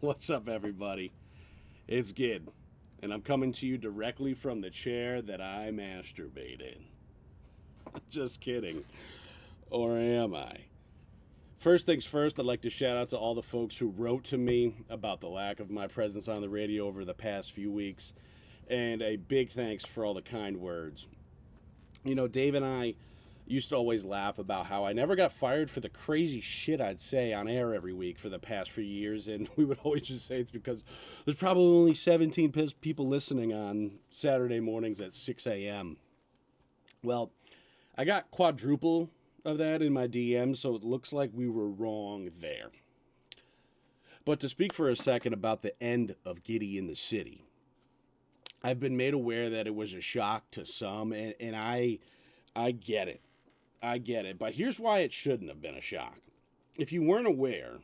What's up, everybody? It's Gid, and I'm coming to you directly from the chair that I masturbate in. Just kidding. Or am I? First things first, I'd like to shout out to all the folks who wrote to me about the lack of my presence on the radio over the past few weeks, and a big thanks for all the kind words. You know, Dave and I used to always laugh about how I never got fired for the crazy shit I'd say on air every week for the past few years, and we would always just say it's because there's probably only 17 people listening on Saturday mornings at 6 a.m. Well, I got quadruple of that in my DM, so it looks like we were wrong there. But to speak for a second about the end of Giddy in the City, I've been made aware that it was a shock to some, and I get it. I get it. But here's why it shouldn't have been a shock. If you weren't aware,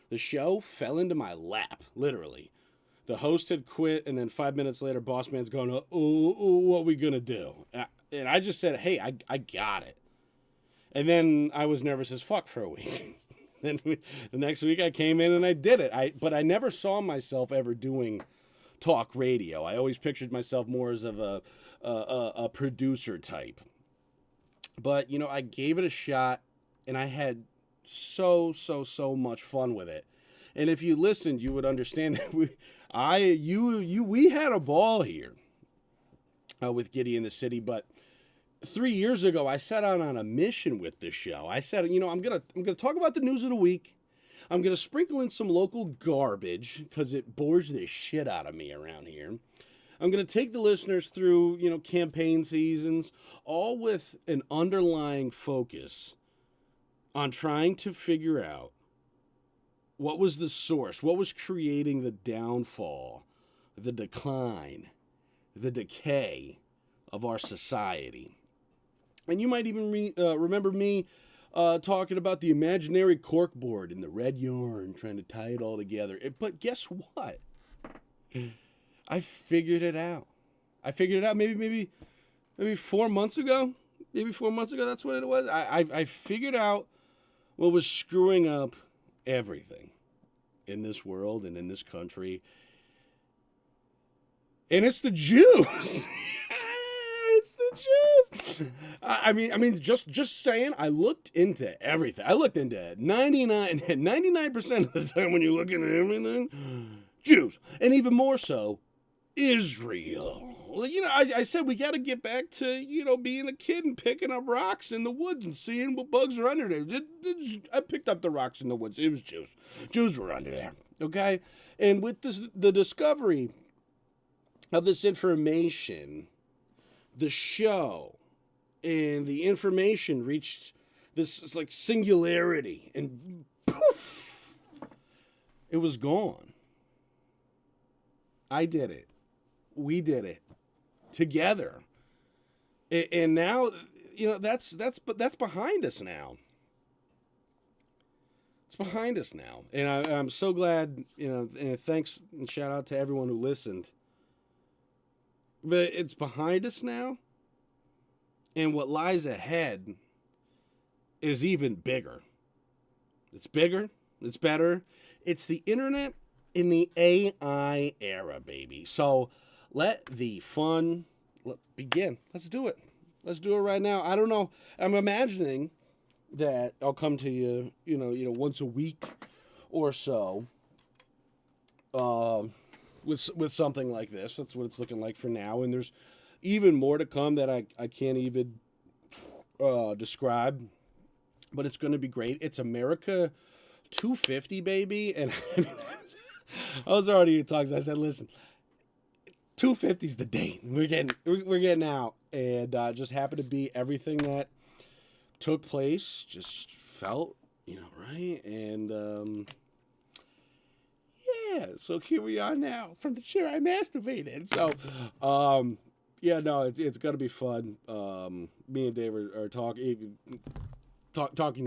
the show fell into my lap, literally. The host had quit, and then 5 minutes later, Boss Man's going, what we gonna do? And I just said, hey, I got it. And then I was nervous as fuck for a week. Then the next week I came in and I did it. But I never saw myself ever doing talk radio. I always pictured myself more as of a producer type. But, you know, I gave it a shot, and I had so much fun with it. And if you listened, you would understand that we had a ball here with Giddy in the City. But 3 years ago, I set out on a mission with this show. I said, you know, I'm gonna talk about the news of the week. I'm gonna sprinkle in some local garbage because it bores the shit out of me around here. I'm going to take the listeners through, you know, campaign seasons, all with an underlying focus on trying to figure out what was the source, what was creating the downfall, the decline, the decay of our society. And you might even remember me talking about the imaginary corkboard and the red yarn, trying to tie it all together. But guess what? I figured it out. Maybe 4 months ago. Maybe 4 months ago, that's what it was. I figured out what was screwing up everything in this world and in this country. And it's the Jews. It's the Jews. I mean, just saying, I looked into everything. I looked into 99% of the time when you're looking at everything, Jews. And even more so, Israel. Well, you know, I said we got to get back to, you know, being a kid and picking up rocks in the woods and seeing what bugs are under there. I picked up the rocks in the woods. It was Jews. Jews were under there. Okay? And with the discovery of this information, the show and the information reached this like singularity, and poof, it was gone. I did it. We did it together, and now, you know, that's behind us now. It's behind us now, and I'm so glad, you know. And thanks and shout out to everyone who listened. But it's behind us now, and what lies ahead is even bigger. It's bigger. It's better. It's the internet in the AI era, baby. So let the fun begin. Let's do it. Let's do it right now. I don't know. I'm imagining that I'll come to you, you know, once a week or so, with something like this. That's what it's looking like for now. And there's even more to come that I can't even describe. But it's going to be great. It's America 250, baby. And I was already in talks. I said, listen, 250 is the date. We're getting out, and just happened to be everything that took place. Just felt, you know, right, and yeah. So here we are now from the chair I masturbated. So, yeah, no, it's gonna be fun. Me and Dave are talking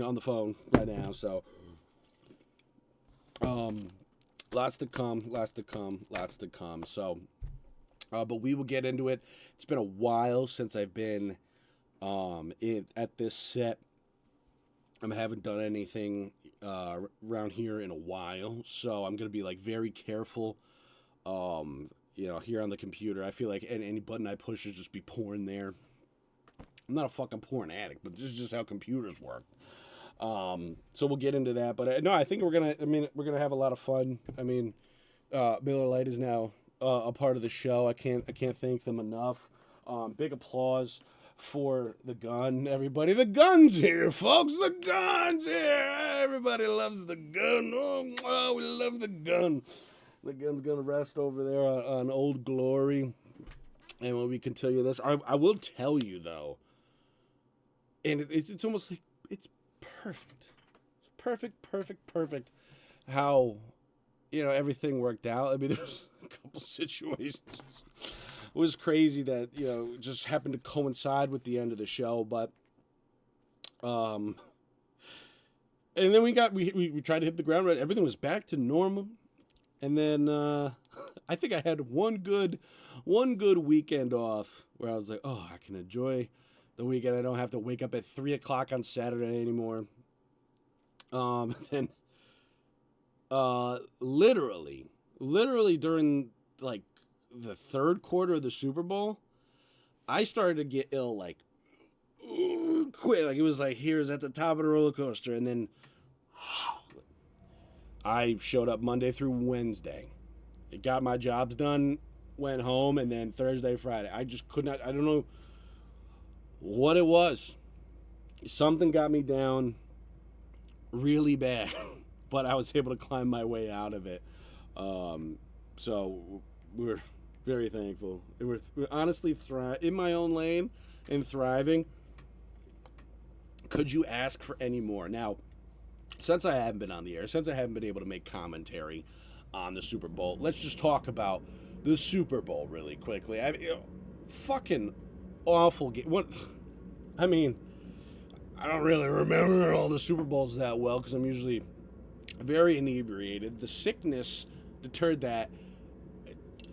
on the phone right now. So, lots to come. So, but we will get into it. It's been a while since I've been at this set. I haven't done anything around here in a while, so I'm gonna be like very careful. Here on the computer, I feel like any button I push is just be porn there. I'm not a fucking porn addict, but this is just how computers work. So we'll get into that, but no, I think we're gonna have a lot of fun. I mean, Miller Lite is now a part of the show. I can't thank them enough. Big applause for the gun, everybody. The gun's here, folks. The gun's here. Everybody loves the gun. Oh, we love the gun. The gun's gonna rest over there on Old Glory. And when we can tell you this, I will tell you though, and it's almost like it's perfect. It's perfect. How everything worked out. I mean, there's a couple situations. It was crazy that just happened to coincide with the end of the show, but and then we tried to hit the ground right. Everything was back to normal, and then I think I had one good weekend off where I was like, oh, I can enjoy the weekend. I don't have to wake up at 3:00 on Saturday anymore. Then literally during like the third quarter of the Super Bowl, I started to get ill like quick. Like it was like here's at the top of the roller coaster, and then I showed up Monday through Wednesday. I got my jobs done, went home, and then Thursday, Friday. I just could not. I don't know what it was. Something got me down really bad, but I was able to climb my way out of it. So we're very thankful. We're honestly in my own lane and thriving. Could you ask for any more? Now, since I haven't been on the air, since I haven't been able to make commentary on the Super Bowl, let's just talk about the Super Bowl really quickly. Fucking awful game. I don't really remember all the Super Bowls that well because I'm usually very inebriated. The sickness deterred that.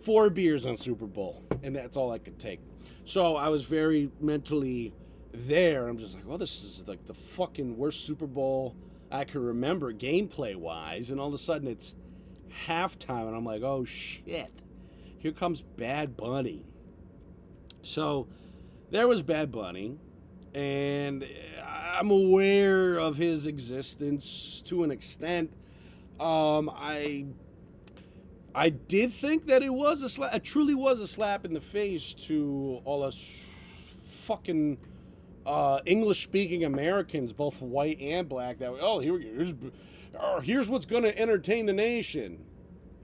4 beers on Super Bowl, and that's all I could take. So I was very mentally there. I'm just like, well, this is like the fucking worst Super Bowl I can remember gameplay-wise, and all of a sudden it's halftime, and I'm like, oh, shit. Here comes Bad Bunny. So there was Bad Bunny, and I'm aware of his existence to an extent. I did think that it truly was a slap in the face to all us fucking English-speaking Americans, both white and black, that here's what's going to entertain the nation.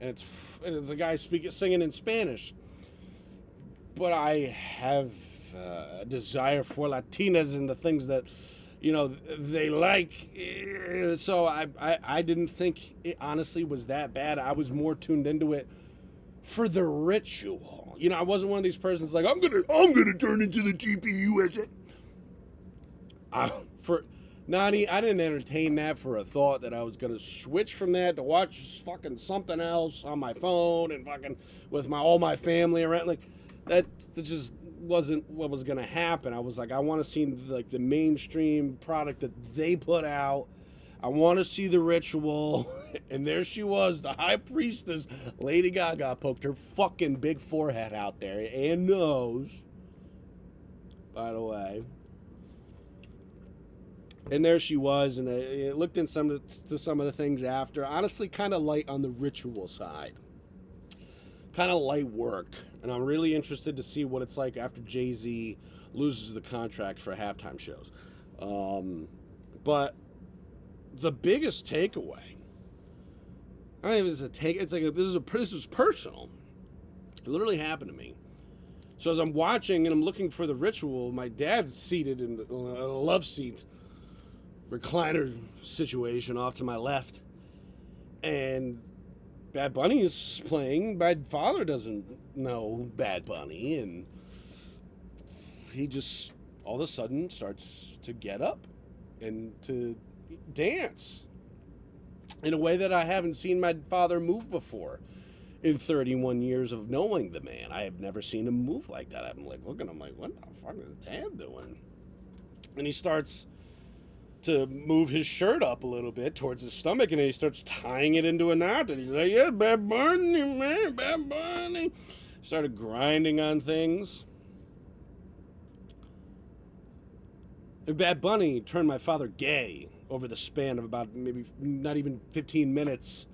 And it's a guy singing in Spanish. But I have a desire for Latinas and the things that they like. So I didn't think it honestly was that bad. I was more tuned into it for the ritual. I wasn't one of these persons like I'm gonna turn into the TPUSA. I didn't entertain that for a thought that I was gonna switch from that to watch fucking something else on my phone and fucking with all my family around. Like that just wasn't what was gonna happen. I was like, I want to see like the mainstream product that they put out. I want to see the ritual. And there she was, the high priestess, Lady Gaga, poked her fucking big forehead out there and nose, by the way. And there she was, and I looked into some of the things after. Honestly, kind of light on the ritual side. Kind of light work. And I'm really interested to see what it's like after Jay-Z loses the contract for halftime shows. But the biggest takeaway, I mean, this was personal. It literally happened to me. So as I'm watching and I'm looking for the ritual, my dad's seated in a love seat, recliner situation off to my left, and Bad Bunny is playing. My father doesn't know Bad Bunny, and he just all of a sudden starts to get up and to dance in a way that I haven't seen my father move before in 31 years of knowing the man. I have never seen him move like that. I'm like looking, I'm like, what the fuck is Dad doing? And he starts to move his shirt up a little bit towards his stomach, and then he starts tying it into a knot. And he's like, "Yeah, Bad Bunny, man, Bad Bunny." Started grinding on things. And Bad Bunny turned my father gay over the span of about maybe not even 15 minutes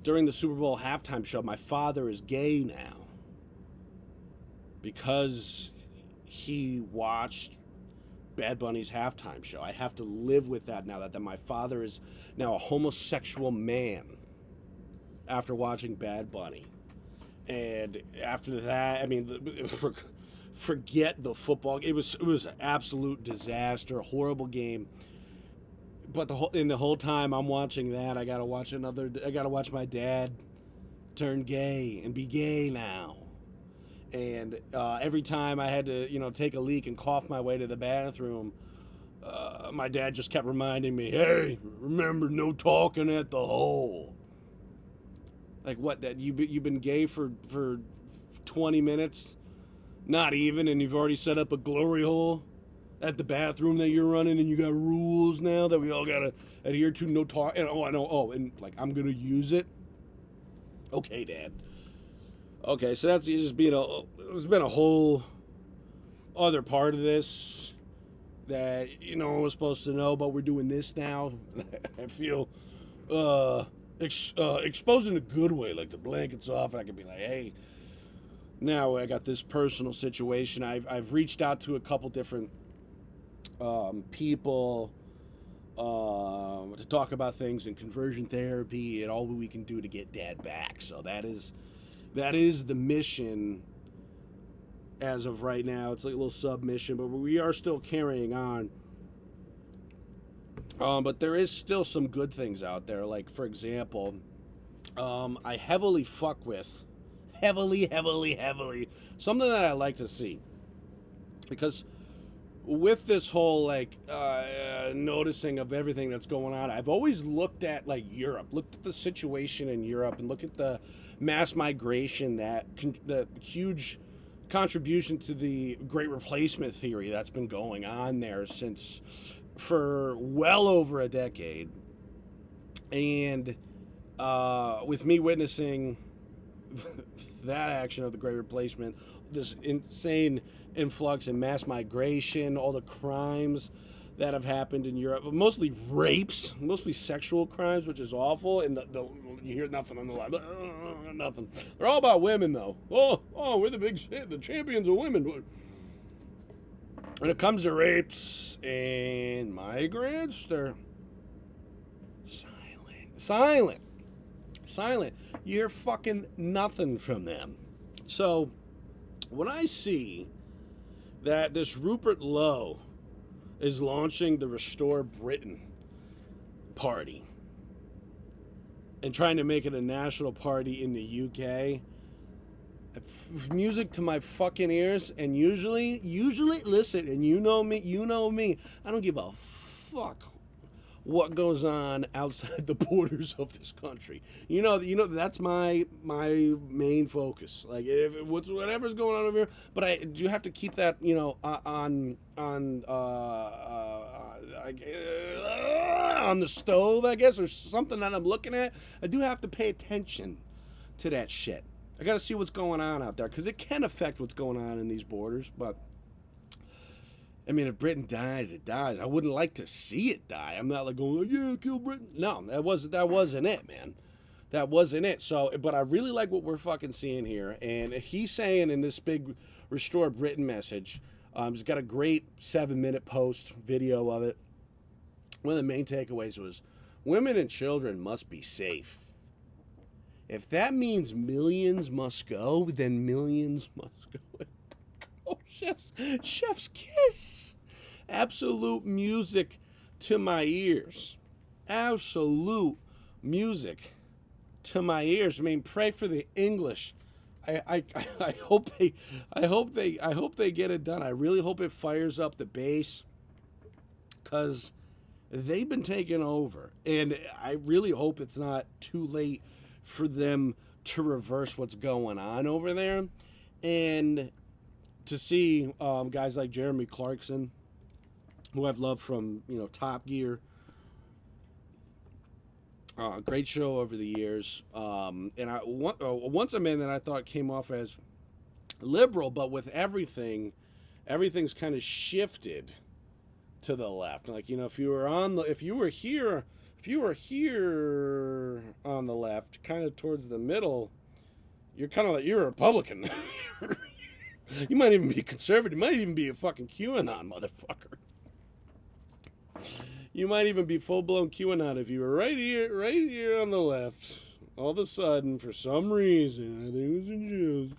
during the Super Bowl halftime show. My father is gay now because he watched Bad Bunny's halftime show. I have to live with that now, that my father is now a homosexual man after watching Bad Bunny. And after that, I mean, forget the football. It was an absolute disaster, a horrible game. But the whole time I'm watching that, I gotta watch my dad turn gay and be gay now. And every time I had to, take a leak and cough my way to the bathroom, my dad just kept reminding me, "Hey, remember, no talking at the hole." Like, what? That you've been gay for 20 minutes, not even, and you've already set up a glory hole at the bathroom that you're running, and you got rules now that we all gotta adhere to. No talk. And I know. Oh, and like, I'm gonna use it. Okay, Dad. Okay, so that's just there's been a whole other part of this that I was supposed to know, but we're doing this now. I feel exposed in a good way, like the blanket's off, and I can be like, "Hey, now I got this personal situation." I've reached out to a couple different people to talk about things in conversion therapy and all we can do to get Dad back. So that is the mission as of right now. It's like a little submission, but we are still carrying on. But there is still some good things out there. Like, for example, I heavily fuck with, heavily, something that I like to see. Because with this whole, noticing of everything that's going on, I've always looked at, Europe, looked at the situation in Europe, and looked at the mass migration, the huge contribution to the Great Replacement theory that's been going on there for well over a decade. And with me witnessing that action of the Great Replacement, this insane influx and mass migration, all the crimes that have happened in Europe, mostly rapes, mostly sexual crimes, which is awful. And you hear nothing on the line, nothing. They're all about women, though. Oh, we're the champions of women. When it comes to rapes and migrants, they're silent. You hear fucking nothing from them. So when I see that this Rupert Lowe is launching the Restore Britain party and trying to make it a national party in the UK, music to my fucking ears. And usually, listen, and you know me, I don't give a fuck what goes on outside the borders of this country. That's my main focus. Like, if whatever's going on over here, but I do have to keep that on the stove, I guess, or something that I'm looking at. I do have to pay attention to that shit. I got to see what's going on out there, because it can affect what's going on in these borders. But I mean, if Britain dies, it dies. I wouldn't like to see it die. I'm not like going, "Yeah, kill Britain." No, that wasn't it, man. That wasn't it. So, but I really like what we're fucking seeing here. And he's saying in this big Restore Britain message, he's got a great 7-minute post video of it. One of the main takeaways was, women and children must be safe. If that means millions must go, then millions must go. Oh, chef's kiss. Absolute music to my ears. Absolute music to my ears. I mean, pray for the English. I hope they get it done. I really hope it fires up the base, because they've been taken over, and I really hope it's not too late for them to reverse what's going on over there. And to see guys like Jeremy Clarkson who I've loved from, Top Gear. Great show over the years. And once a man that I thought came off as liberal, but with everything's kind of shifted to the left. Like, if you were here on the left, kind of towards the middle, you're kind of like, you're a Republican. You might even be conservative. You might even be a fucking QAnon motherfucker. You might even be full-blown QAnon if you were right here on the left. All of a sudden, for some reason, I think it was in Jews,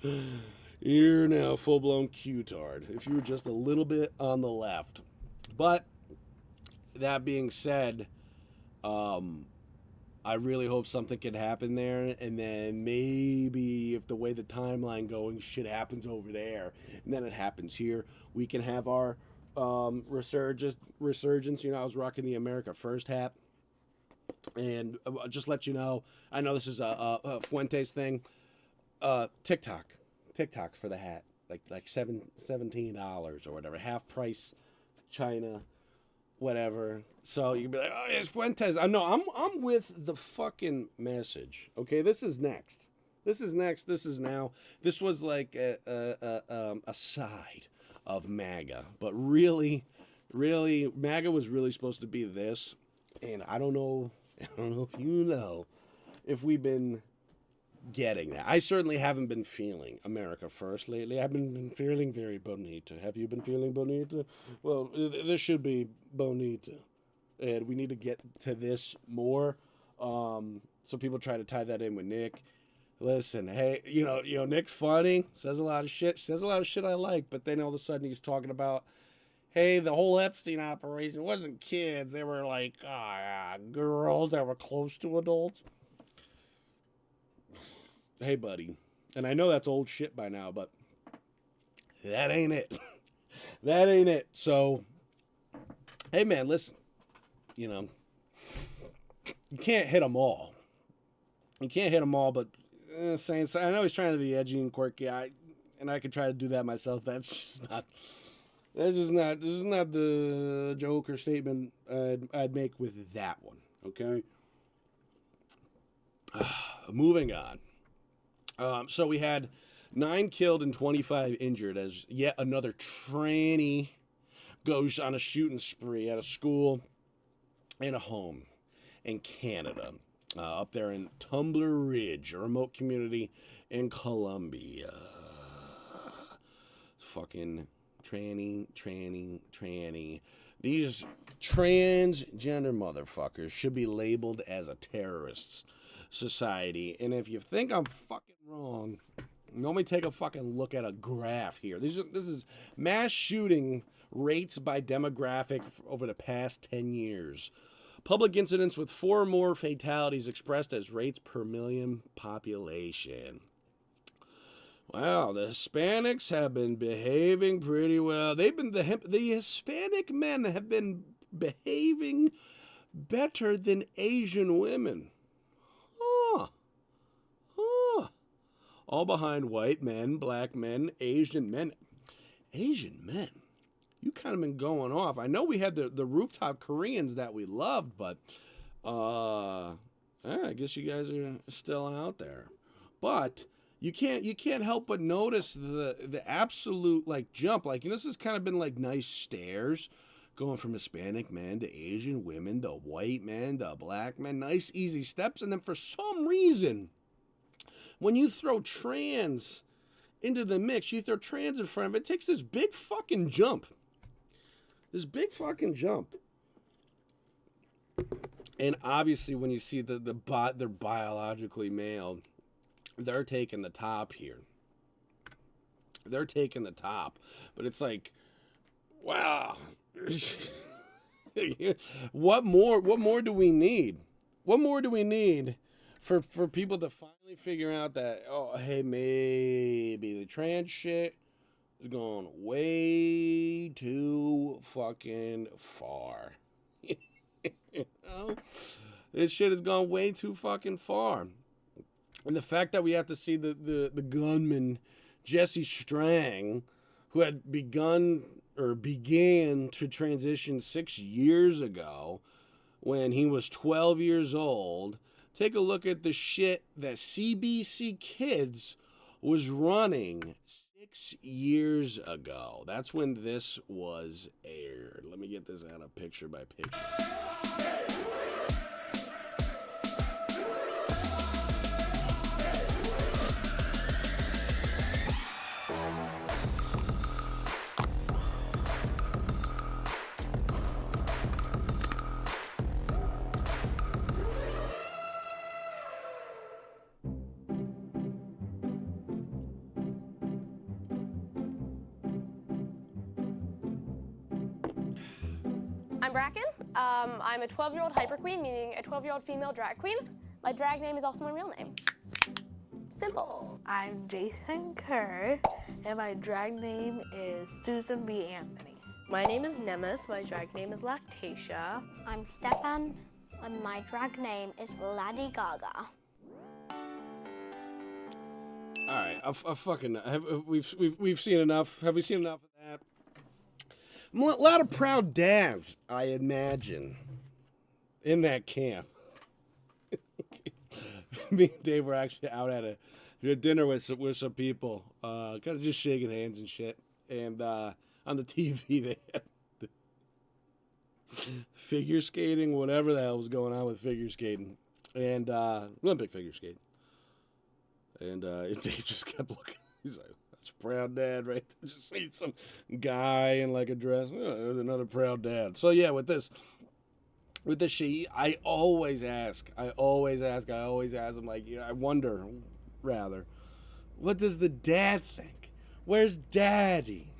you're now full-blown Q-tard if you were just a little bit on the left. But that being said, I really hope something can happen there, and then maybe if the way the timeline going, shit happens over there, and then it happens here, we can have our resurgence. I was rocking the America First hat, and just let you know, I know this is a Fuentes thing. TikTok for the hat, like $17 or whatever, half price, China, whatever. So you'd be like, oh, it's Fuentes. I know, I'm with the fucking message. Okay, this is next. This is now. This was like a side of MAGA, but really, MAGA was really supposed to be this. And I don't know if we've been getting that. I certainly haven't been feeling America First lately. I've been feeling very bonita. Have you been feeling bonita? Well, this should be bonita, and we need to get to this more. So people try to tie that in with Nick. Listen, hey, Nick's funny, says a lot of shit I like, but then all of a sudden he's talking about, hey, the whole Epstein operation wasn't kids. They were like girls that were close to adults. Hey, buddy. And I know that's old shit by now, but that ain't it. That ain't it. So, hey, man, listen. You can't hit them all. But saying so, I know he's trying to be edgy and quirky. I could try to do that myself. This is not the joke or statement I'd make with that one. Okay. Moving on. So we had 9 killed and 25 injured as yet another tranny goes on a shooting spree at a school and a home in Canada, up there in Tumbler Ridge, a remote community in Colombia. Fucking tranny. These transgender motherfuckers should be labeled as a terrorist society. And if you think I'm fucking wrong, let me take a fucking look at a graph here. This is mass shooting rates by demographic over the past 10 years. Public incidents with 4 or more fatalities expressed as rates per million population. Wow, the Hispanics have been behaving pretty well. The Hispanic men have been behaving better than Asian women. All behind white men, black men, Asian men. Asian men? You kind of been going off. I know we had the rooftop Koreans that we loved, but I guess you guys are still out there. But you can't help but notice the absolute jump. This has kind of been nice stairs, going from Hispanic men to Asian women to white men to black men. Nice easy steps, and then for some reason, when you throw trans into the mix, you throw trans in front of it, it takes this big fucking jump. And obviously, when you see they're biologically male, they're taking the top here. They're taking the top. But it's like, wow. What more do we need? What more do we need for people to finally figure out that, oh, hey, maybe the trans shit is going way too fucking far. This shit has gone way too fucking far. And the fact that we have to see the gunman, Jesse Strang, who had begun or began to transition 6 years ago when he was 12 years old. Take a look at the shit that CBC Kids was running 6 years ago. That's when this was aired. Let me get this out of picture by picture. I'm Bracken. I'm a 12-year-old hyper queen, meaning a 12-year-old female drag queen. My drag name is also my real name. Simple. I'm Jason Kerr, and my drag name is Susan B. Anthony. My name is Nemes. My drag name is Lactatia. I'm Stefan, and my drag name is Lady Gaga. All right, I fucking we've seen enough. Have we seen enough of that? A lot of proud dads, I imagine, in that camp. Me and Dave were actually out at a dinner with some people, kind of just shaking hands and shit. And on the TV, they had the figure skating, whatever the hell was going on with figure skating, and Olympic figure skating. And Dave just kept looking. He's like, "That's a proud dad right there." Just see some guy in like a dress. Oh, there's another proud dad. So yeah, with this shit, I always ask him, like, I wonder, rather, what does the dad think? Where's Daddy?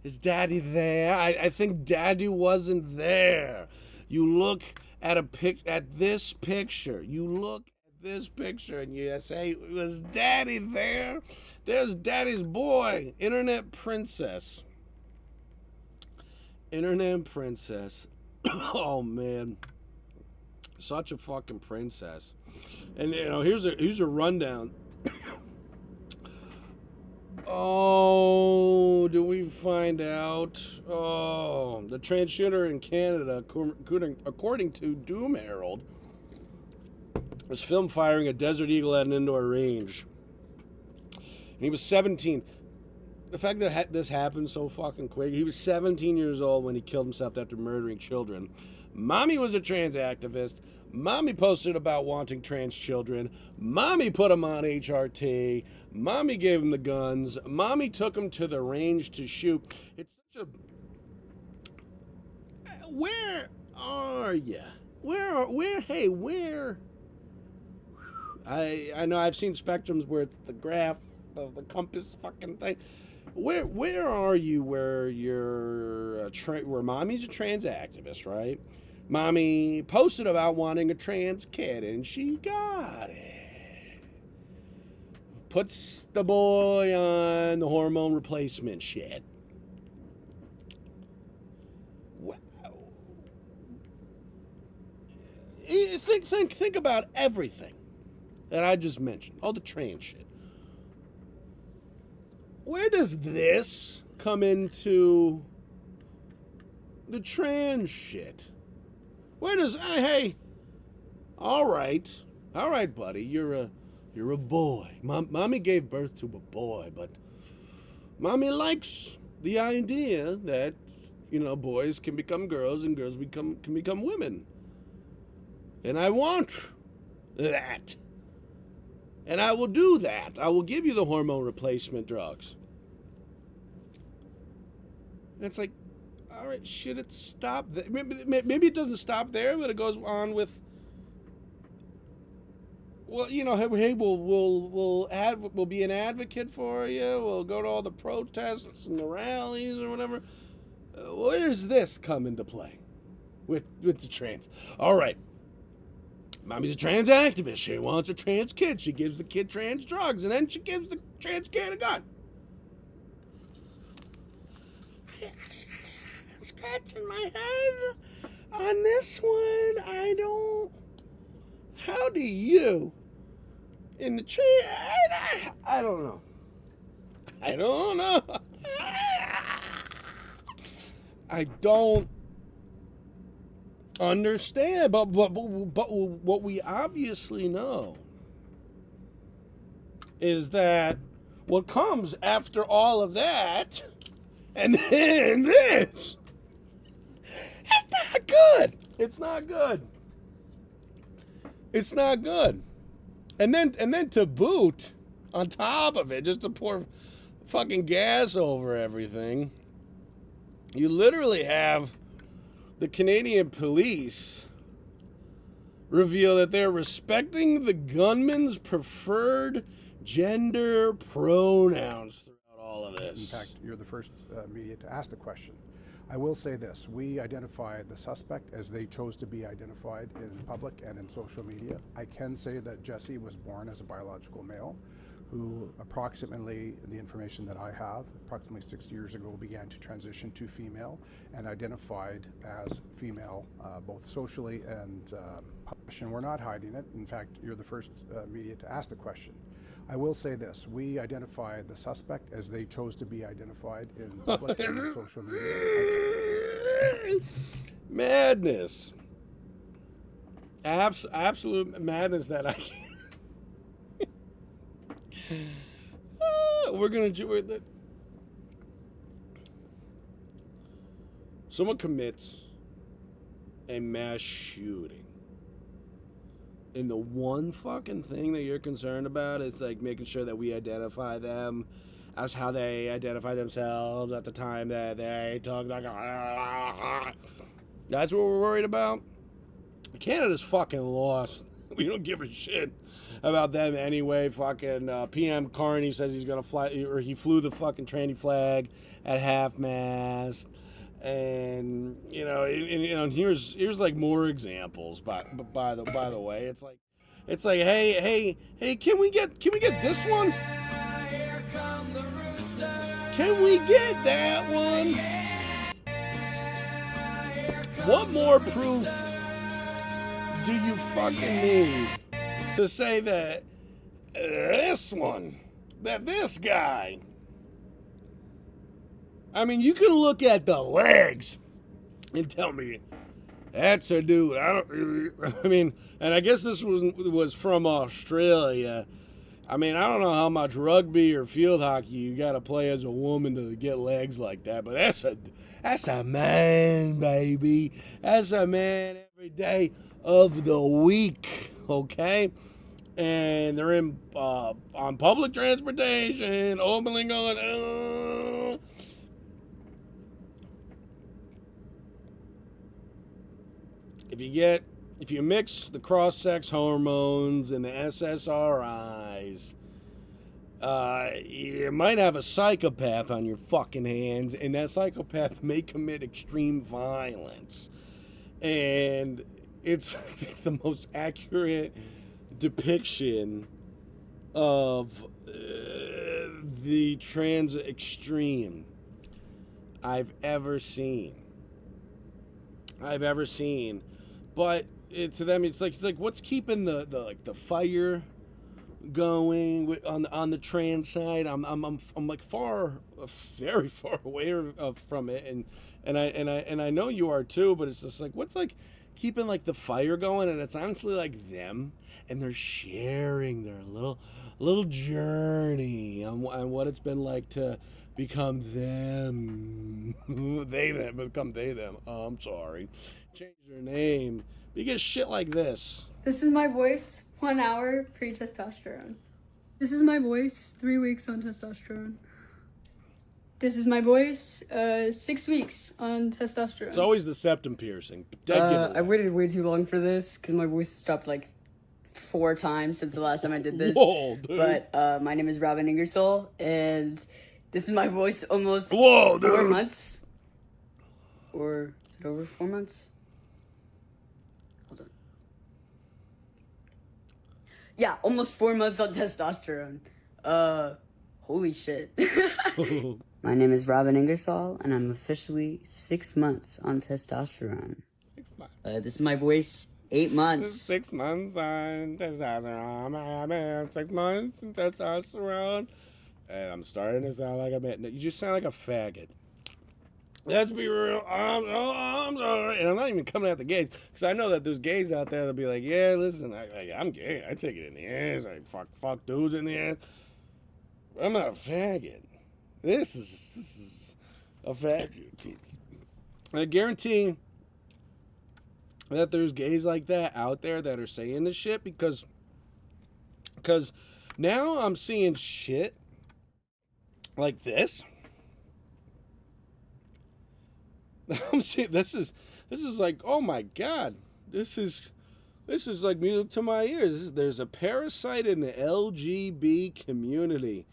Is Daddy there? I think Daddy wasn't there. You look at this picture. You look at this picture and you say, was Daddy there? There's Daddy's boy, Internet Princess. Internet Princess. Oh man, such a fucking princess. And here's a rundown. Oh, do we find out? Oh, the transgender in Canada, according to Doom Herald, was filmed firing a Desert Eagle at an indoor range. And he was 17. The fact that this happened so fucking quick, he was 17 years old when he killed himself after murdering children. Mommy was a trans activist. Mommy posted about wanting trans children. Mommy put him on HRT. Mommy gave him the guns. Mommy took him to the range to shoot. It's such a... Where are you? Where? I know I've seen spectrums where it's the graph, the compass fucking thing. Where are you where you're where mommy's a trans activist, right? Mommy posted about wanting a trans kid and she got it. Puts the boy on the hormone replacement shit. Wow. Think about everything that I just mentioned, all the trans shit. Where does this come into the trans shit? Where does hey, all right, buddy, you're a boy. Mommy gave birth to a boy, but mommy likes the idea that boys can become girls and girls can become women, and I want that. And I will do that. I will give you the hormone replacement drugs. And it's like, all right, should it stop there? Maybe it doesn't stop there, but it goes on with, well, hey, we'll be an advocate for you. We'll go to all the protests and the rallies or whatever. Where's this come into play with the trans? All right. Mommy's a trans activist. She wants a trans kid. She gives the kid trans drugs, and then she gives the trans kid a gun. I'm scratching my head on this one. How do you, in the tree? I don't know. I don't understand. But what we obviously know is that what comes after all of that, and then this, it's not good. It's not good. It's not good. And then to boot, on top of it, just to pour fucking gas over everything, you literally have the Canadian police reveal that they're respecting the gunman's preferred gender pronouns throughout all of this. In fact, you're the first media to ask the question. I will say this, we identified the suspect as they chose to be identified in public and in social media. I can say that Jesse was born as a biological male who approximately, the information that I have, approximately 6 years ago began to transition to female and identified as female both socially and publicly. And we're not hiding it. In fact, you're the first media to ask the question. I will say this, we identified the suspect as they chose to be identified in public and in social media. Madness. Absolute madness that I can't. We're going to... Someone commits a mass shooting. And the one fucking thing that you're concerned about is like making sure that we identify them as how they identify themselves at the time that they talk about. That's what we're worried about. Canada's fucking lost. We don't give a shit about them anyway. Fucking PM Carney says he's gonna fly, or he flew the fucking tranny flag at half-mast. And here's like more examples. By the way, it's like hey, can we get this one? Can we get that one? What more proof do you fucking need to say that this guy? I mean, you can look at the legs and tell me that's a dude. And I guess this was from Australia. I mean, I don't know how much rugby or field hockey you got to play as a woman to get legs like that, but that's a man, baby. That's a man every day of the week, okay? And they're in on public transportation, openly going, If you mix the cross-sex hormones and the SSRIs, you might have a psychopath on your fucking hands, and that psychopath may commit extreme violence. And it's the most accurate depiction of the trans extreme I've ever seen. But to them, it's like what's keeping the fire going on the trans side? I'm like very far away from it, and I know you are too. But it's just like what's like keeping like the fire going, and it's honestly like them, and they're sharing their little journey on what it's been like to become them. Become they them. Oh, I'm sorry. Change their name. You get shit like this. This is my voice, 1 hour pre-testosterone. This is my voice, 3 weeks on testosterone. This is my voice, 6 weeks on testosterone. It's always the septum piercing. I waited way too long for this because my voice stopped like 4 times since the last time I did this. Whoa, dude. But my name is Robin Ingersoll, and this is my voice almost 4 months. Or is it over 4 months? Hold on. Yeah, almost 4 months on testosterone. Holy shit. My name is Robin Ingersoll, and I'm officially 6 months on testosterone. 6 months. This is my voice, 8 months. 6 months on testosterone. 6 months on testosterone. And I'm starting to sound like a man. You just sound like a faggot. Let's be real. I'm sorry. And I'm not even coming at the gays because I know that there's gays out there that'll be like, yeah, listen, I'm gay. I take it in the ass. I fuck dudes in the ass. I'm not a faggot. This is a faggot. I guarantee that there's gays like that out there that are saying this shit because now I'm seeing shit like this. I'm seeing this is like, oh my god, this is like music to my ears. There's a parasite in the LGB community.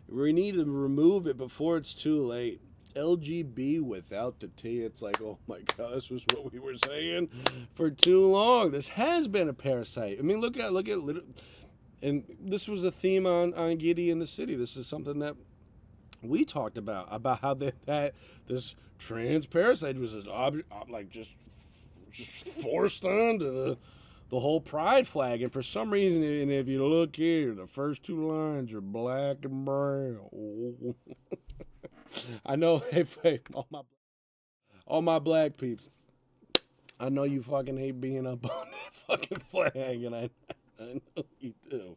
We need to remove it before it's too late. LGB without the T. It's like, oh my god, this was what we were saying for too long. This has been a parasite. I mean, look at and this was a theme on Giddy in the City. This is something that we talked about how that this trans parasite was just just forced onto the whole pride flag, and for some reason, and if you look here, the first two lines are black and brown. I know, hey, all my black peeps, I know you fucking hate being up on that fucking flag, and I know you do.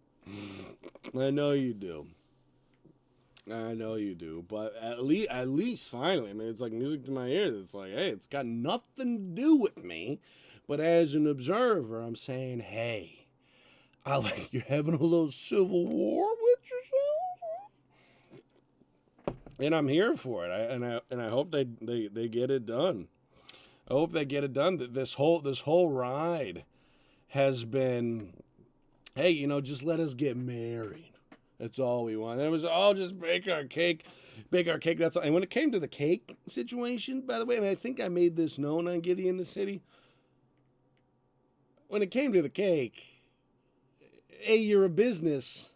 I know you do. I know you do, but at least finally, I mean, it's like music to my ears. It's like, hey, it's got nothing to do with me, but as an observer, I'm saying, hey, I like you're having a little civil war with yourself, and I'm here for it. I hope they get it done. I hope they get it done. This whole ride has been, hey, just let us get married. That's all we want. It was all just bake our cake. That's all. And when it came to the cake situation, by the way, and I think I made this known on Giddy in the City. When it came to the cake, hey, you're a business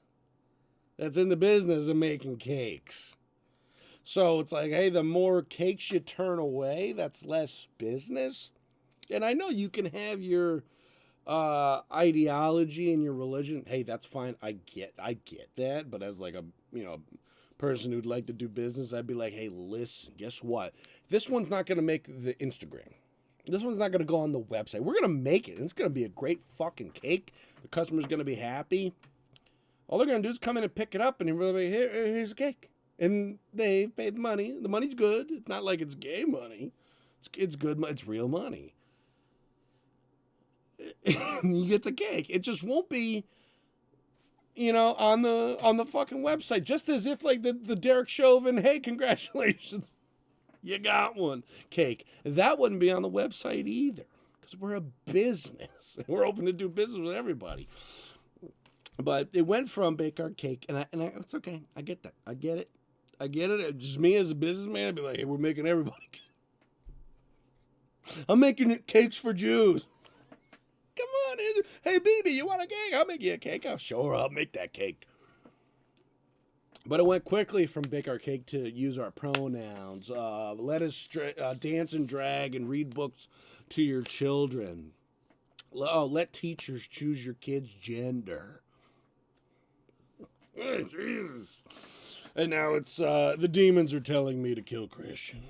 that's in the business of making cakes. So it's like, hey, the more cakes you turn away, that's less business. And I know you can have your ideology and your religion. Hey, that's fine. I get that. But as like a person who'd like to do business, I'd be like, hey, listen, guess what? This one's not gonna make the Instagram. This one's not gonna go on the website. We're gonna make it. It's gonna be a great fucking cake. The customer's gonna be happy. All they're gonna do is come in and pick it up, and you're like, here's a cake. And they paid the money. The money's good. It's not like it's gay money. It's good. It's real money. You get the cake. It just won't be, on the fucking website. Just as if like the Derek Chauvin, hey, congratulations, you got one cake. That wouldn't be on the website either, because we're a business. We're open to do business with everybody. But it went from bake our cake, and it's okay. I get that. I get it. Just me as a businessman, I'd be like, hey, we're making everybody. I'm making cakes for Jews. Come on, hey, baby, you want a cake? I'll make you a cake. I'll make that cake. But it went quickly from bake our cake to use our pronouns. Let us dance and drag and read books to your children. Let teachers choose your kid's gender. Oh, Jesus. And now it's the demons are telling me to kill Christians.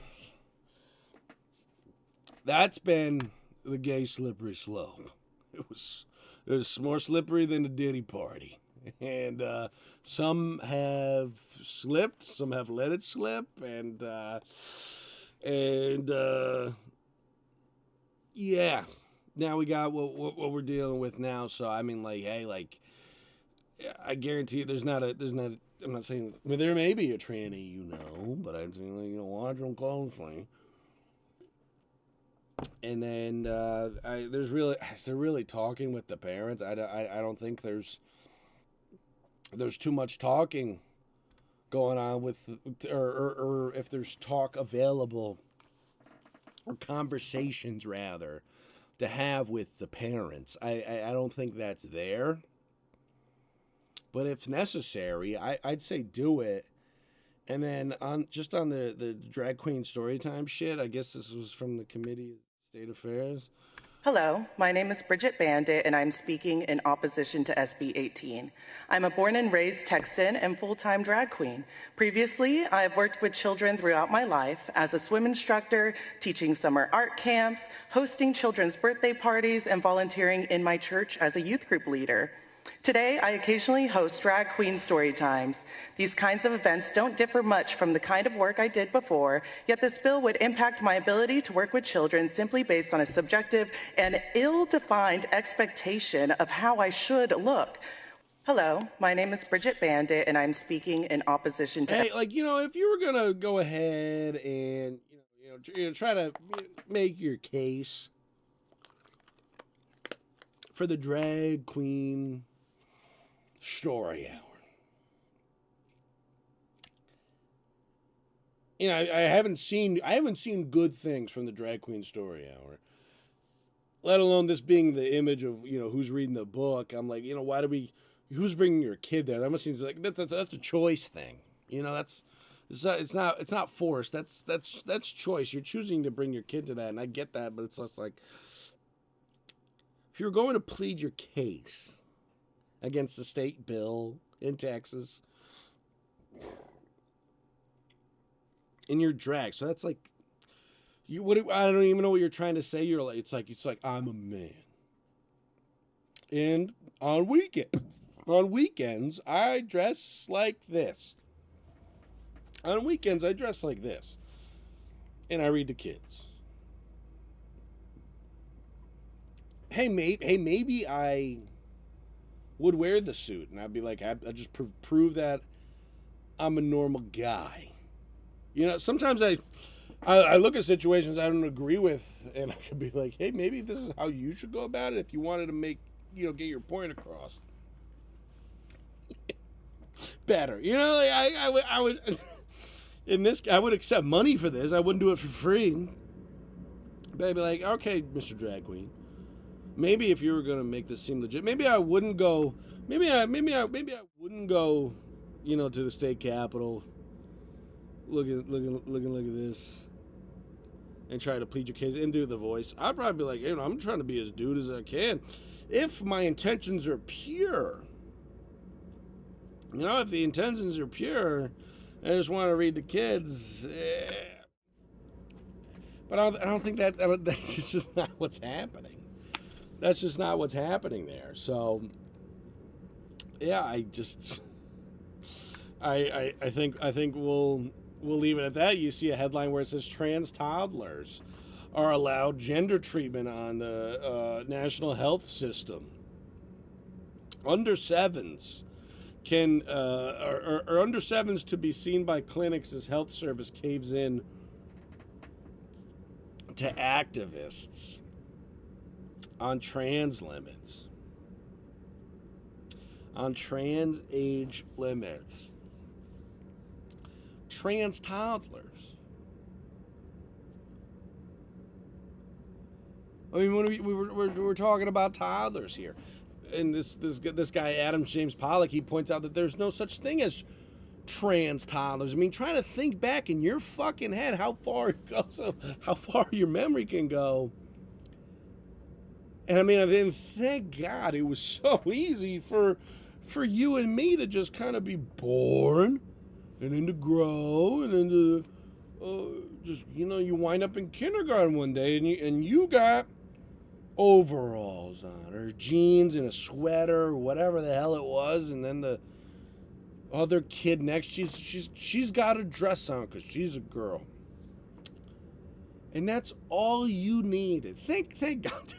That's been the gay slippery slope. It was more slippery than the Diddy party. And some have slipped, some have let it slip, and yeah. Now we got what we're dealing with now. So I mean, like, hey, like, I guarantee you, there's not a. I'm not saying. I mean, there may be a tranny, but I'm saying, like, watch them closely. And then they're really talking with the parents. I don't think there's too much talking going on with, or if there's talk available, or conversations rather, to have with the parents. I don't think that's there. But if necessary, I'd say do it. And then on the drag queen story time shit, I guess this was from the Committee of State Affairs. Hello, my name is Bridget Bandit, and I'm speaking in opposition to SB 18. I'm a born and raised Texan and full-time drag queen. Previously, I have worked with children throughout my life as a swim instructor, teaching summer art camps, hosting children's birthday parties, and volunteering in my church as a youth group leader. Today, I occasionally host drag queen story times. These kinds of events don't differ much from the kind of work I did before, yet this bill would impact my ability to work with children simply based on a subjective and ill-defined expectation of how I should look. Hello, my name is Bridget Bandit, and I'm speaking in opposition to... Hey, like, you know, if you were gonna go ahead and, try to make your case for the drag queen story hour. You know, I haven't seen good things from the drag queen story hour. Let alone this being the image of, who's reading the book. I'm like, who's bringing your kid there? That must seem like that's a choice thing. It's not forced. That's choice. You're choosing to bring your kid to that, and I get that, but it's just like, if you're going to plead your case against the state bill in Texas, in your drag, so that's like, I don't even know what you're trying to say. You're like, it's like I'm a man, and on weekends I dress like this. On weekends I dress like this, and I read to kids. Hey, maybe I would wear the suit, and I'd be like, I just prove that I'm a normal guy. Sometimes I look at situations I don't agree with, and I could be like, hey, maybe this is how you should go about it if you wanted to make, get your point across. Better. I would, in this, I would accept money for this. I wouldn't do it for free. But I'd be like, okay, Mr. Drag Queen. Maybe if you were gonna make this seem legit, maybe I wouldn't go. Maybe I wouldn't go, to the state capitol. Looking like this, and try to plead your case and do the voice. I'd probably be like, I'm trying to be as dude as I can, if my intentions are pure. If the intentions are pure, I just want to read the kids. But I don't think that's just not what's happening. That's just not what's happening there. So, yeah, I think we'll leave it at that. You see a headline where it says trans toddlers are allowed gender treatment on the national health system. Under sevens are under sevens to be seen by clinics as health service caves in to activists on trans limits, on trans age limits, trans toddlers. I mean, when we're talking about toddlers here, and this guy Adam James Pollock, he points out that there's no such thing as trans toddlers. I mean, trying to think back in your fucking head how far it goes, how far your memory can go. And I mean, thank God it was so easy for you and me to just kind of be born and then to grow and then to just, you wind up in kindergarten one day and you got overalls on, or jeans and a sweater, or whatever the hell it was, and then the other kid next, she's got a dress on because she's a girl, and that's all you needed. Thank God.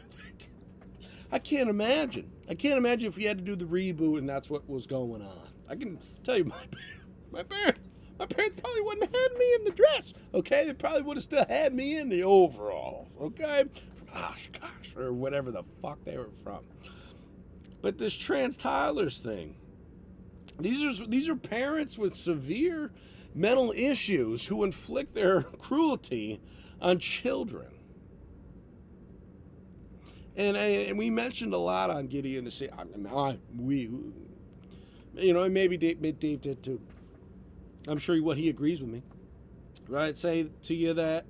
I can't imagine if you had to do the reboot and that's what was going on. I can tell you, my parents probably wouldn't have had me in the dress. Okay, they probably would have still had me in the overalls. Okay, from Oshkosh or whatever the fuck they were from. But this trans toddlers thing, these are parents with severe mental issues who inflict their cruelty on children. And we mentioned a lot on Gideon to say, and maybe Dave did too. I'm sure he agrees with me, right? Say to you that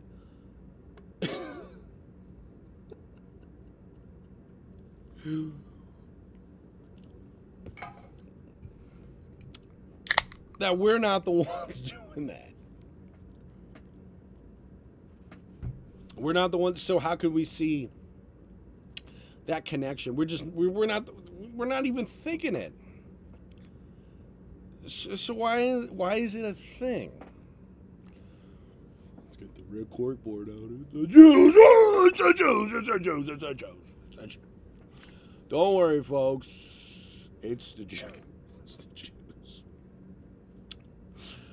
that we're not the ones doing that. We're not the ones. So how could we see that connection? We're not even thinking it. So why is it a thing? Let's get the red corkboard out. It's the Jews. Oh, it's the Jews. It's the Jews. It's the Jews. It's the Jews. Don't worry, folks. It's the Jews. It's the Jews.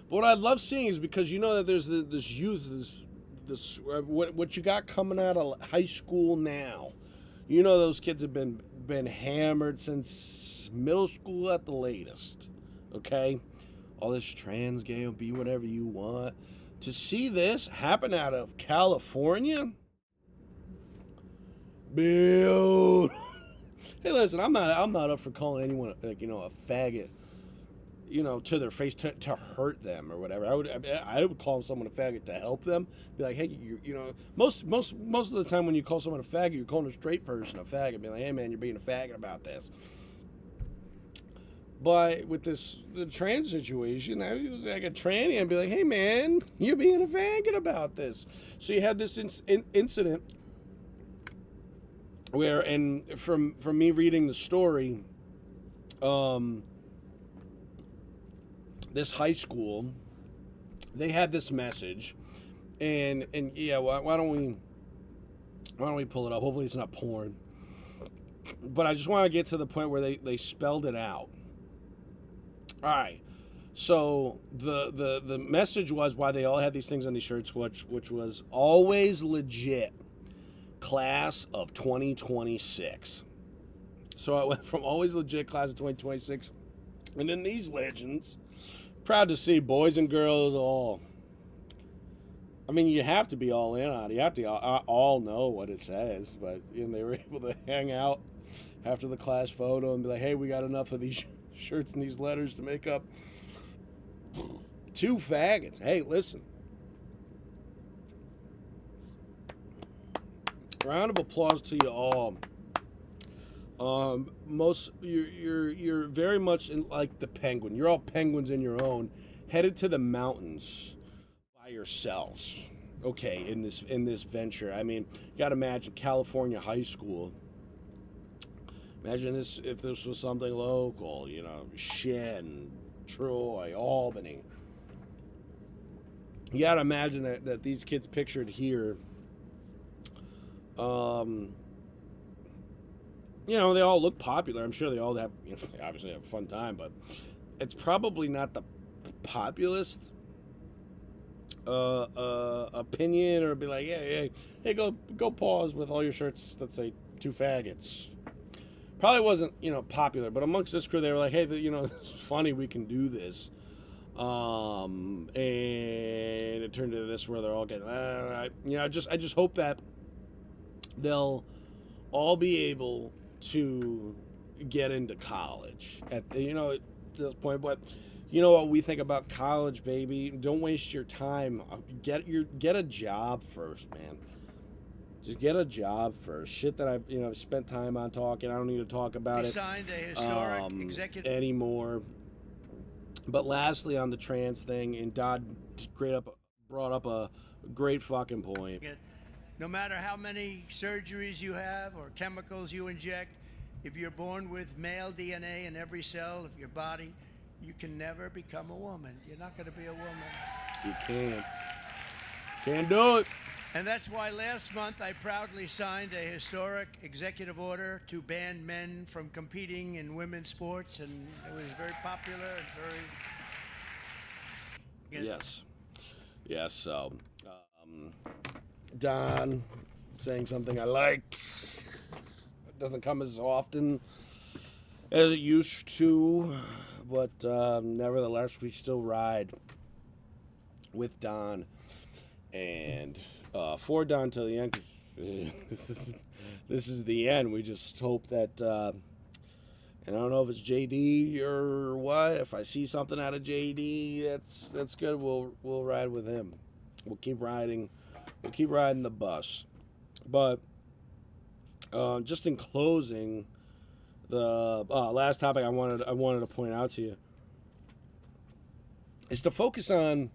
But what I love seeing is because you know that there's this youth, this what you got coming out of high school now. You know those kids have been hammered since middle school at the latest. Okay? All this trans, gay, be whatever you want. To see this happen out of California? Build. Hey, listen, I'm not up for calling anyone a faggot, to their face to hurt them or whatever. I would call someone a faggot to help them. Be like, hey, most of the time when you call someone a faggot, you're calling a straight person a faggot. Be like, hey man, you're being a faggot about this. But with the trans situation, I was like a tranny and be like, hey man, you're being a faggot about this. So you had this incident where, and from me reading the story, this high school, they had this message, and yeah, why don't we pull it up? Hopefully it's not porn. But I just want to get to the point where they spelled it out. All right. So the message was why they all had these things on these shirts, which was always legit, class of 2026. So I went from always legit, class of 2026, and then these legends. Proud to see boys and girls all. I mean, you have to be all in on it. You have to all know what it says. But they were able to hang out after the class photo and be like, hey, we got enough of these shirts and these letters to make up 2 faggots. Hey, listen. Round of applause to you all. You're very much like the penguin. You're all penguins in your own, headed to the mountains by yourselves. Okay, in this venture. I mean, you got to imagine California high school. Imagine this if this was something local. Shen, Troy, Albany. You got to imagine that these kids pictured here. They all look popular. I'm sure they all have, they obviously have a fun time, but it's probably not the populist opinion, or be like, hey, go pause with all your shirts that say 2 faggots. Probably wasn't, popular, but amongst this crew, they were like, hey, it's funny, we can do this. And it turned into this where they're all getting, I just hope that they'll all be able to get into college at this point. But you know what we think about college, baby? Don't waste your time. Get a job first, man. Just get a job first. Shit that I've spent time on talking. I don't need to talk about it signed a historic executive anymore. But lastly, on the trans thing, and Dodd brought up a great fucking point. No matter how many surgeries you have or chemicals you inject, if you're born with male DNA in every cell of your body, you can never become a woman. You're not going to be a woman. You can't. Can't do it. And that's why last month I proudly signed a historic executive order to ban men from competing in women's sports, and it was very popular and very... Yes. So, Don saying something I like. It doesn't come as often as it used to, but nevertheless, we still ride with Don, and for Don till the end. This is the end. We just hope that, and I don't know if it's JD or what. If I see something out of JD, that's good. We'll ride with him. We'll keep riding. We'll keep riding the bus. But just in closing, the last topic I wanted to point out to you is to focus on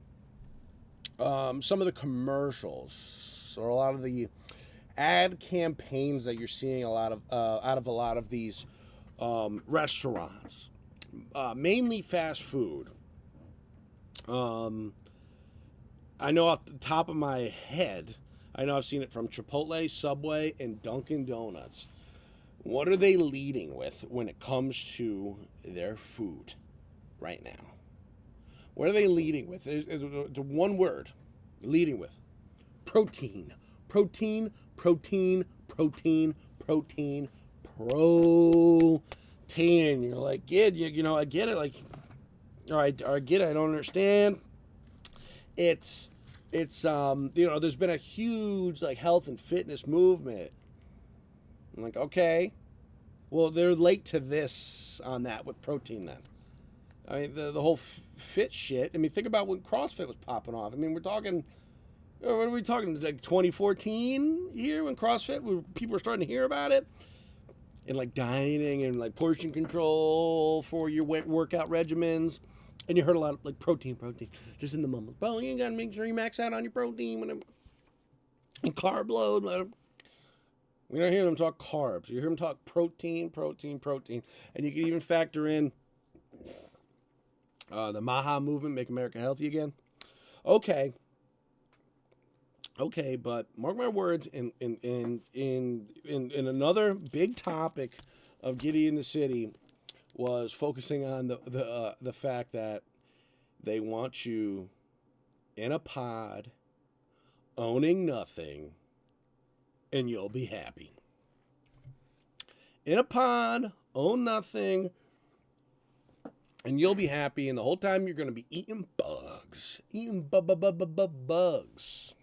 some of the commercials or a lot of the ad campaigns that you're seeing a lot of out of a lot of these restaurants, mainly fast food. I know off the top of my head, I know I've seen it from Chipotle, Subway, and Dunkin' Donuts. What are they leading with when it comes to their food right now? What are they leading with? It's one word, leading with. Protein. Protein, protein, protein, protein, protein. You're like, yeah, you know, I get it. Like, all right, I get it. I don't understand. It's you know, there's been a huge like health and fitness movement. I'm like, okay, well, they're late to this on that with protein then. I mean, the whole fit shit. I mean, think about when CrossFit was popping off. I mean, we're talking, what are we talking, like 2014 here when CrossFit, where people were starting to hear about it? And like dieting and like portion control for your workout regimens. And you heard a lot of like protein, just in the moment. Bro, you gotta make sure you max out on your protein and carb load. We don't hear them talk carbs. You hear them talk protein. And you can even factor in the MAHA movement, Make America Healthy Again. Okay, but mark my words, in another big topic of Giddy in the City was focusing on the fact that they want you in a pod, owning nothing, and you'll be happy. In a pod, own nothing, and you'll be happy. And the whole time you're going to be eating bugs, bugs,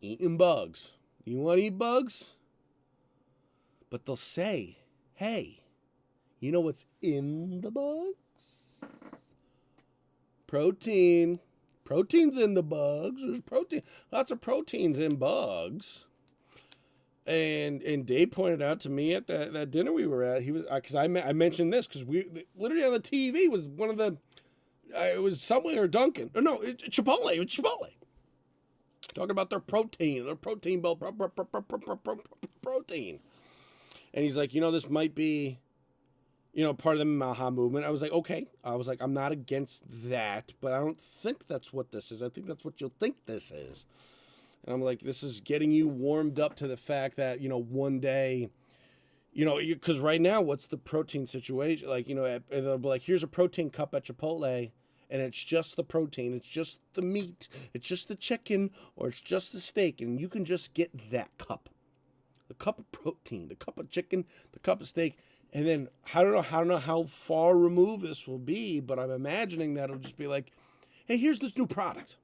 eating bugs. You want to eat bugs? But they'll say, hey, you know what's in the bugs? Protein. Protein's in the bugs. There's protein. Lots of proteins in bugs. And Dave pointed out to me at that dinner we were at, he was, because I mentioned this, because we literally on the TV was one of the, it was Subway or Dunkin'. Or no, Chipotle. It was Chipotle. Talking about their protein bowl, protein. And he's like, you know, this might be, you know, part of the MAHA movement. I was like, okay. I was like, I'm not against that, but I don't think that's what this is. I think that's what you'll think this is. And I'm like, this is getting you warmed up to the fact that, you know, one day, you know, because right now, what's the protein situation? Like, you know, they'll be like, here's a protein cup at Chipotle, and it's just the protein, it's just the meat, it's just the chicken, or it's just the steak, and you can just get that cup. The cup of protein, the cup of chicken, the cup of steak. And then, I don't know how far removed this will be, but I'm imagining that it'll just be like, hey, here's this new product.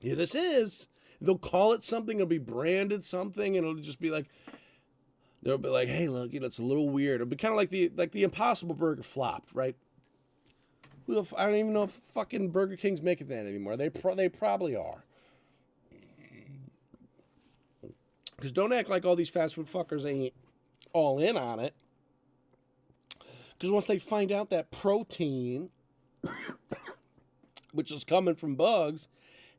Here this is. They'll call it something, it'll be branded something, and it'll just be like, they'll be like, hey, look, you know, it's a little weird. It'll be kind of like the Impossible Burger flopped, right? I don't even know if fucking Burger King's making that anymore. They probably are. Because don't act like all these fast food fuckers ain't all in on it. Because once they find out that protein, which is coming from bugs,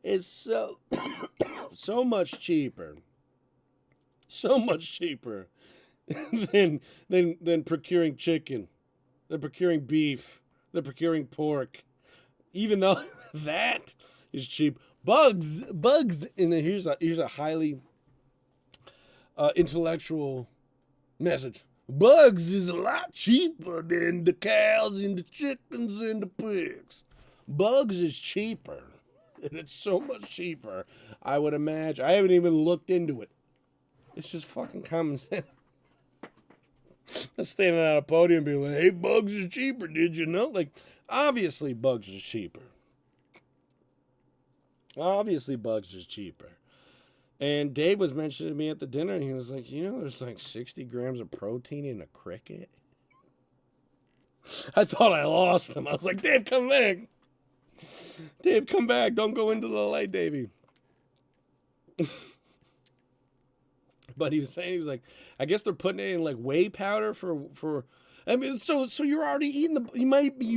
is so much cheaper. So much cheaper than procuring chicken. Than procuring beef. Than procuring pork. Even though that is cheap. Bugs, and here's a highly intellectual message. Bugs is a lot cheaper than the cows and the chickens and the pigs. Bugs is cheaper. And it's so much cheaper, I would imagine. I haven't even looked into it. It's just fucking common sense. I'm standing on a podium being like, hey, bugs is cheaper, did you know? Like, obviously bugs is cheaper. Obviously bugs is cheaper. And Dave was mentioning to me at the dinner, and he was like, you know, there's like 60 grams of protein in a cricket. I thought I lost him. I was like, Dave, come back. Dave, come back. Don't go into the light, Davey. But he was saying, he was like, I guess they're putting it in like whey powder for. I mean, so you're already eating you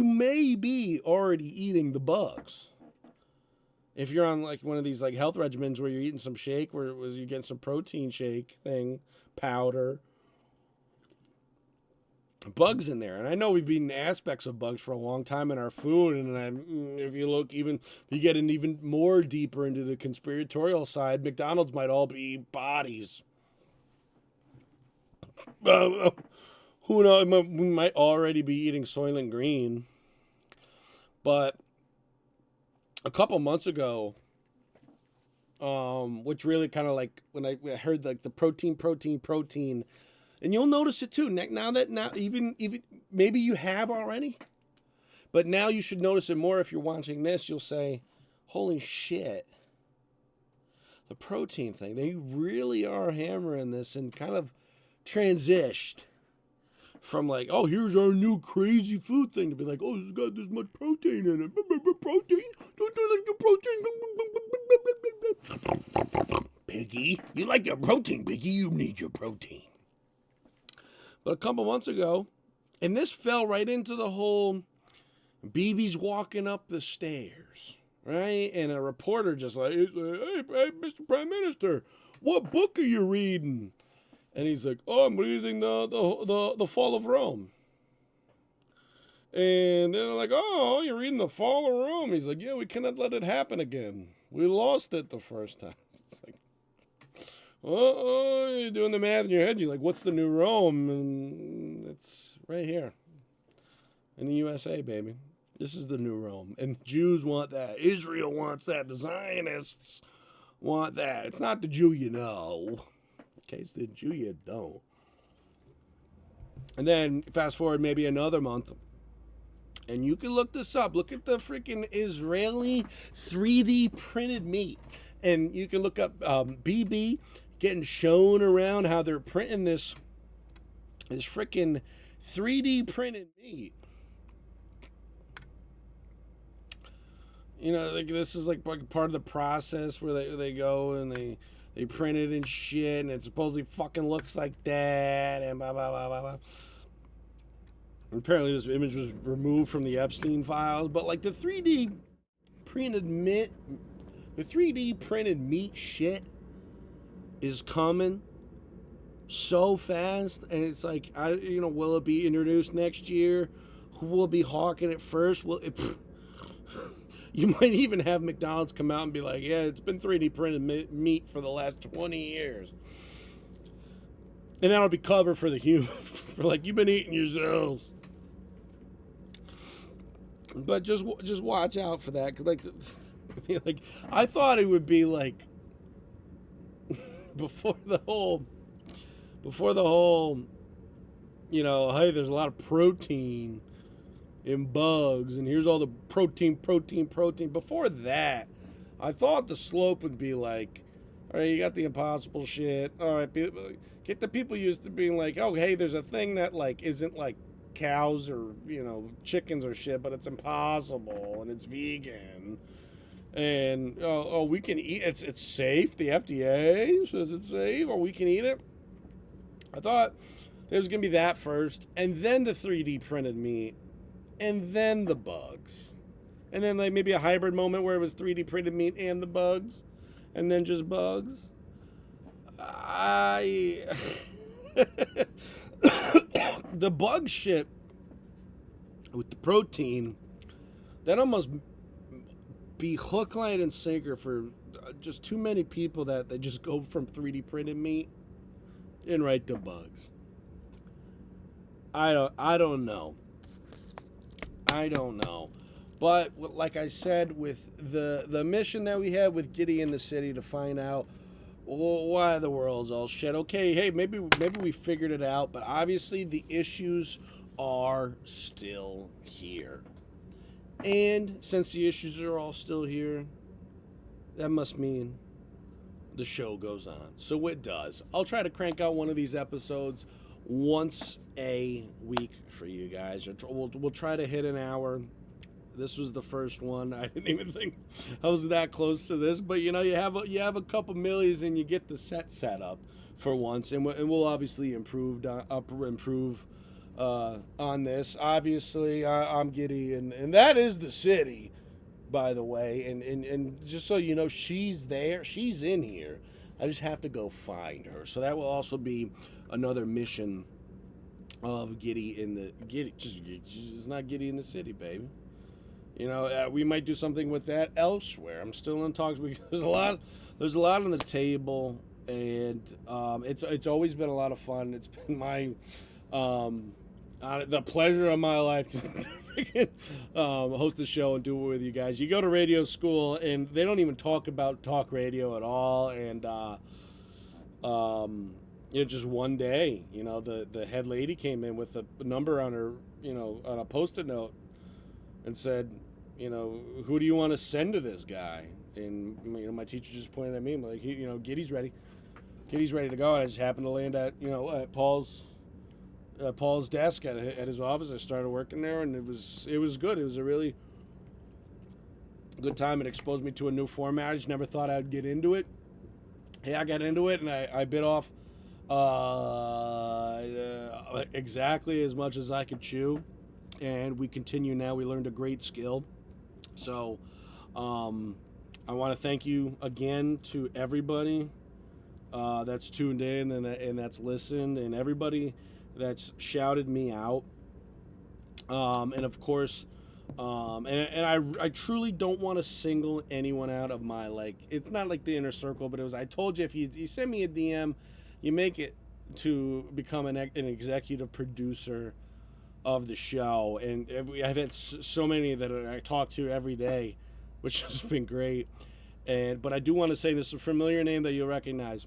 may be already eating the bugs. If you're on like one of these like health regimens where you're eating some shake, where you get some protein shake thing, powder, bugs in there. And I know we've eaten aspects of bugs for a long time in our food. And if you look if you get even more deeper into the conspiratorial side, McDonald's might all be bodies. Who knows? We might already be eating Soylent Green. But a couple months ago, which really kind of like when I heard like the protein, and you'll notice it too. Now even maybe you have already, but now you should notice it more. If you're watching this, you'll say, "Holy shit!" The protein thing. They really are hammering this and kind of transitioned from like, oh, here's our new crazy food thing to be like, oh, it's got this much protein in it. Protein? Don't you like your protein? Piggy, you like your protein, Piggy. You need your protein. But a couple months ago, and this fell right into the whole BB's walking up the stairs, right? And a reporter just like, hey, Mr. Prime Minister, what book are you reading? And he's like, oh, I'm reading the Fall of Rome. And they're like, oh, you're reading the Fall of Rome. He's like, yeah, we cannot let it happen again. We lost it the first time. It's like, oh, you're doing the math in your head. You're like, what's the new Rome? And it's right here in the USA, baby. This is the new Rome. And the Jews want that. Israel wants that. The Zionists want that. It's not the Jew you know. In case the Jew you don't. And then fast forward maybe another month. And you can look this up. Look at the freaking Israeli 3D printed meat. And you can look up BB getting shown around how they're printing this freaking 3D printed meat. You know, like this is like part of the process where they go and they print it and shit, and it supposedly fucking looks like that, and blah, blah, blah, blah, blah. Apparently this image was removed from the Epstein files, but like the 3D printed meat shit is coming so fast, and it's like, will it be introduced next year? Who will be hawking it first? You might even have McDonald's come out and be like, yeah, it's been 3D printed meat for the last 20 years. And that'll be cover for the human, for like, you've been eating yourselves. But just watch out for that. Cause like I thought it would be like, before the whole, hey, there's a lot of protein in bugs, and here's all the protein. Before that, I thought the slope would be like, all right, you got the impossible shit. All right, get the people used to being like, oh, hey, there's a thing that like isn't like cows or chickens or shit, but it's impossible and it's vegan, and we can eat. It's safe. The FDA says it's safe, or we can eat it. I thought there was gonna be that first, and then the 3D printed meat. And then the bugs. And then like maybe a hybrid moment where it was 3D printed meat and the bugs. And then just bugs. The bug shit with the protein, that almost be hook, line, and sinker for just too many people that they just go from 3D printed meat and right to bugs. I don't know. I don't know. But like I said, with the mission that we had with Gideon the City to find out why the world's all shit. Okay, hey, maybe we figured it out, but obviously the issues are still here. And since the issues are all still here, that must mean the show goes on. So it does. I'll try to crank out one of these episodes once a week for you guys. We'll try to hit an hour. This was the first one. I didn't even think I was that close to this, but you have a couple millies and you get the set up for once, and we'll obviously improve on this. Obviously, I'm Giddy, and that is the city, by the way. And just so you know, she's there. She's in here. I just have to go find her. So that will also be another mission of Giddy in the Giddy. Just it's not Giddy in the city, baby. You know, we might do something with that elsewhere. I'm still in talks. There's a lot on the table, and it's always been a lot of fun. It's been my the pleasure of my life to freaking host the show and do it with you guys. You go to radio school, and they don't even talk about talk radio at all, and just one day, the head lady came in with a number on her, on a Post-it note, and said, who do you want to send to this guy? And my teacher just pointed at me. I'm like, Giddy's ready. Giddy's ready to go. And I just happened to land at at Paul's desk at his office. I started working there, and it was good. It was a really good time. It exposed me to a new format. I just never thought I'd get into it. Yeah, I got into it, and I bit off exactly as much as I could chew. And we continue now. We learned a great skill. So I want to thank you again to everybody that's tuned in and that's listened, and everybody that's shouted me out. And of course, I truly don't want to single anyone out of my, it's not like the inner circle, but it was, I told you, if you send me a DM, you make it to become an executive producer of the show. And I've had so many that I talk to every day, which has been great. But I do want to say this is a familiar name that you'll recognize,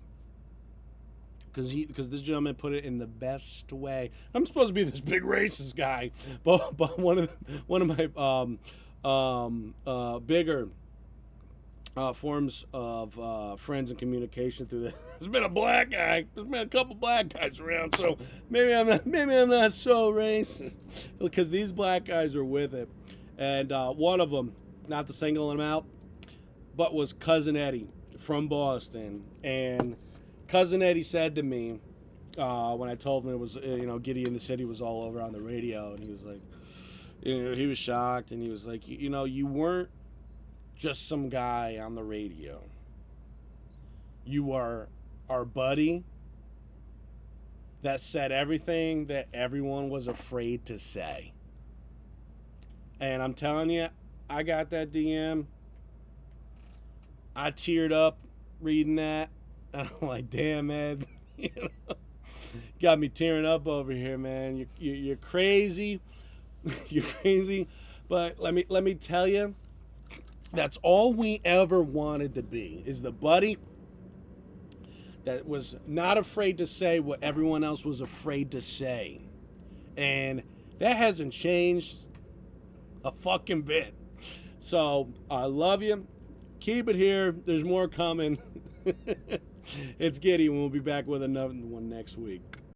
because this gentleman put it in the best way. I'm supposed to be this big racist guy, but one of my bigger forms of friends and communication through this. There's been a black guy. There's been a couple black guys around, so maybe I'm not so racist, because these black guys are with it. And one of them, not to single him out, but was Cousin Eddie from Boston. And Cousin Eddie said to me when I told him it was, Giddy in the City was all over on the radio, and he was like, he was shocked, and he was like, you weren't just some guy on the radio. You are our buddy that said everything that everyone was afraid to say. And I'm telling you, I got that DM. I teared up reading that. And I'm like, damn, man. Got me tearing up over here, man. You're crazy. You're crazy. But let me tell you, that's all we ever wanted to be, is the buddy that was not afraid to say what everyone else was afraid to say. And that hasn't changed a fucking bit. So I love you. Keep it here. There's more coming. It's Giddy, and we'll be back with another one next week.